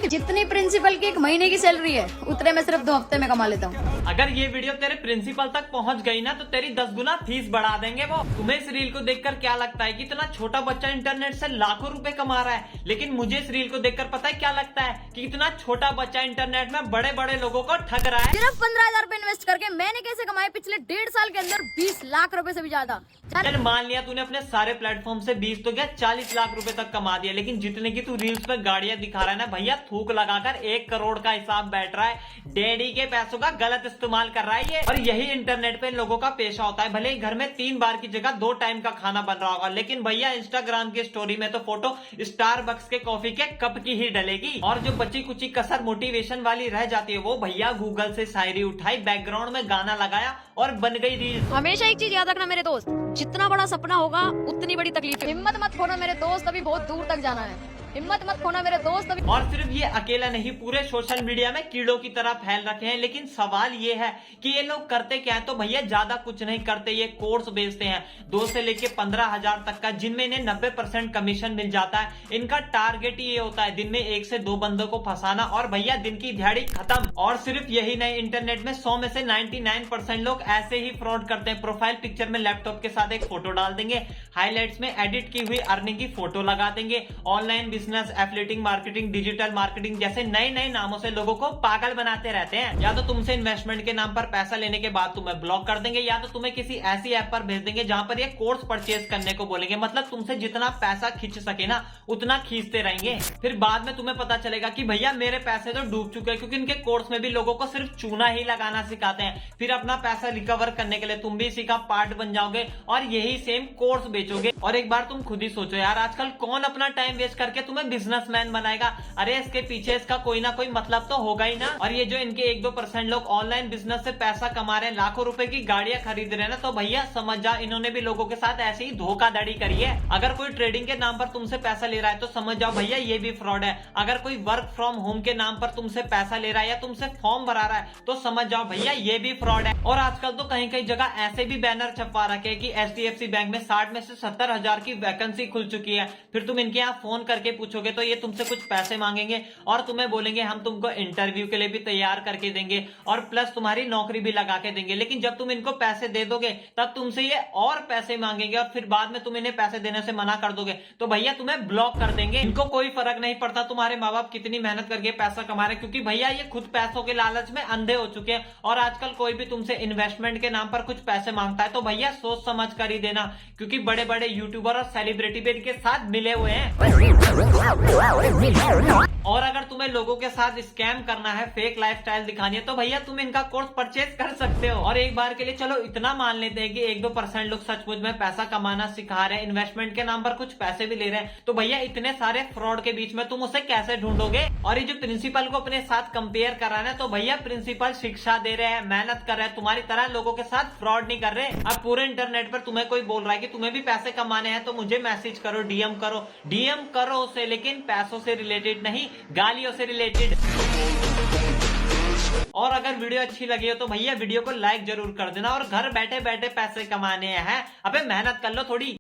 जितनी प्रिंसिपल की 1 महीने की सैलरी है उतने मैं सिर्फ 2 हफ्ते में कमा लेता हूँ। अगर ये वीडियो तेरे प्रिंसिपल तक पहुंच गई ना तो तेरी 10 गुना फीस बढ़ा देंगे वो। तुम्हें इस रील को देखकर क्या लगता है कि इतना छोटा बच्चा इंटरनेट से लाखों रुपए कमा रहा है, लेकिन मुझे इस रील को देखकर पता है क्या लगता है कि इतना छोटा बच्चा इंटरनेट में बड़े बड़े लोगों को ठग रहा है। सिर्फ 15,000 रुपए इन्वेस्ट करके मैंने कैसे कमाए पिछले 1.5 साल के अंदर 20 लाख रुपए से भी ज्यादा। चल मान लिया तूने अपने सारे प्लेटफॉर्म से 20 तो क्या 40 लाख रुपए तक कमा दिया, लेकिन जितने की तू रील्स पे गाड़ियां दिखा रहा है ना भैया, थूक लगाकर 1 करोड़ का हिसाब बैठ रहा है। डैडी के पैसों का गलत इस्तेमाल कर रहा है ये। और यही इंटरनेट पे इन लोगों का पेशा होता है। भले ही घर में 3 बार की जगह 2 टाइम का खाना बन रहा होगा, लेकिन भैया इंस्टाग्राम की स्टोरी में तो फोटो स्टारबक्स के कॉफी के कप की ही डलेगी। और जो बची कुची कसर मोटिवेशन वाली रह जाती है वो भैया गूगल से शायरी उठाई, बैकग्राउंड में गाना लगाया और बन गई रील। हमेशा एक चीज याद रखना मेरे दोस्त, जितना बड़ा सपना होगा उतनी बड़ी तकलीफ। हिम्मत मत खोना मेरे दोस्त, अभी बहुत दूर तक जाना है। हिम्मत मत खोना मेरे दोस्त अभी। और सिर्फ ये अकेला नहीं, पूरे सोशल मीडिया में कीड़ों की तरह फैल रखे हैं। लेकिन सवाल ये है कि ये लोग करते क्या है, तो भैया ज्यादा कुछ नहीं करते, ये कोर्स बेचते हैं 2 से लेके 15,000 तक का, जिनमें इन्हें 90% कमीशन मिल जाता है। इनका टारगेट ये होता है दिन में 1 से 2 बंदों को फंसाना और भैया दिन की दिहाड़ी खत्म। और सिर्फ यही नहीं, इंटरनेट में 100 में से 99% लोग ऐसे ही फ्रॉड करते हैं। प्रोफाइल पिक्चर में लैपटॉप के साथ एक फोटो डाल देंगे, हाईलाइट्स में एडिट की हुई अर्निंग की फोटो लगा देंगे, online business, affiliating marketing, digital marketing जैसे नए नए नामों से लोगों को पागल बनाते रहते हैं। या तो तुमसे इन्वेस्टमेंट के नाम पर पैसा लेने के बाद तुम्हें ब्लॉक कर देंगे, या तो तुम्हें किसी ऐसी ऐप पर भेज देंगे जहां पर ये कोर्स परचेज करने को बोलेंगे। मतलब तुमसे जितना पैसा खींच सके ना उतना खींचते रहेंगे। फिर बाद में तुम्हें पता चलेगा कि भैया मेरे पैसे तो डूब चुके हैं, क्योंकि इनके कोर्स में भी लोगों को सिर्फ चूना ही लगाना सिखाते हैं। फिर अपना पैसा रिकवर करने के लिए तुम भी इसी का पार्ट बन जाओगे और यही सेम कोर्स बेचोगे। और एक बार तुम खुद ही सोचो यार, आजकल कौन अपना टाइम वेस्ट करके तुम्हें बिजनेसमैन बनाएगा? अरे इसके पीछे इसका कोई ना कोई मतलब तो होगा ही ना। और ये जो इनके 1-2% लोग ऑनलाइन बिजनेस से पैसा कमा रहे हैं, लाखों रुपए की गाड़ियां खरीद रहे हैं ना, तो भैया समझ जा इन्होंने भी लोगों के साथ ऐसे ही धोखाधड़ी करी है। अगर कोई ट्रेडिंग के नाम पर तुमसे पैसा ले रहा है तो समझ जाओ भैया ये भी फ्रॉड है। अगर कोई वर्क फ्रॉम होम के नाम पर तुमसे पैसा ले रहा है या तुमसे फॉर्म भरा रहा है तो समझ जाओ भैया ये भी फ्रॉड है। और आजकल तो कहीं कहीं जगह ऐसे भी बैनर छपवा रखे हैं कि HDFC बैंक में 60 में से 70,000 की वैकेंसी खुल चुकी है। फिर तुम इनके यहाँ फोन करके पूछोगे तो ये तुमसे कुछ पैसे मांगेंगे और तुम्हें बोलेंगे हम तुमको इंटरव्यू के लिए भी तैयार करके देंगे और प्लस तुम्हारी नौकरी भी लगा के देंगे। लेकिन जब तुम इनको पैसे दे दोगे तब तुमसे ये और पैसे मांगेंगे और फिर बाद में तुम इन्हें पैसे देने से मना कर दोगे तो भैया तुम्हें ब्लॉक कर देंगे। इनको कोई फर्क नहीं पड़ता तुम्हारे माँ बाप कितनी मेहनत करके पैसा कमा रहे, क्योंकि भैया ये खुद पैसों के लालच में अंधे हो चुके हैं। और आजकल कोई भी तुमसे इन्वेस्टमेंट के नाम पर कुछ पैसे मांगता है तो भैया सोच समझ कर ही देना, क्योंकि बड़े बड़े यूट्यूबर और सेलिब्रिटी भी इनके साथ मिले हुए हैं। और अगर तुम्हें लोगों के साथ स्कैम करना है, फेक लाइफस्टाइल दिखानी है, तो भैया तुम इनका कोर्स परचेज कर सकते हो। और एक बार के लिए चलो इतना मान लेते हैं कि 1-2% लोग सचमुच में पैसा कमाना सिखा रहे हैं, इन्वेस्टमेंट के नाम पर कुछ पैसे भी ले रहे हैं, तो भैया इतने सारे फ्रॉड के बीच में तुम उसे कैसे ढूंढोगे? और ये जो प्रिंसिपल को अपने साथ कंपेयर कर रहा है, तो भैया प्रिंसिपल शिक्षा दे रहे हैं, मेहनत कर रहे हैं, तुम्हारी तरह लोगों के साथ फ्रॉड नहीं कर रहे। अब पूरे इंटरनेट पर तुम्हें कोई बोल रहा है कि तुम्हें भी पैसे कमाने हैं तो मुझे मैसेज करो, डीएम करो उसे, लेकिन पैसों से रिलेटेड नहीं, गालियों से रिलेटेड। और अगर वीडियो अच्छी लगी हो तो भैया वीडियो को लाइक जरूर कर देना। और घर बैठे बैठे पैसे कमाने हैं, अबे मेहनत कर लो थोड़ी।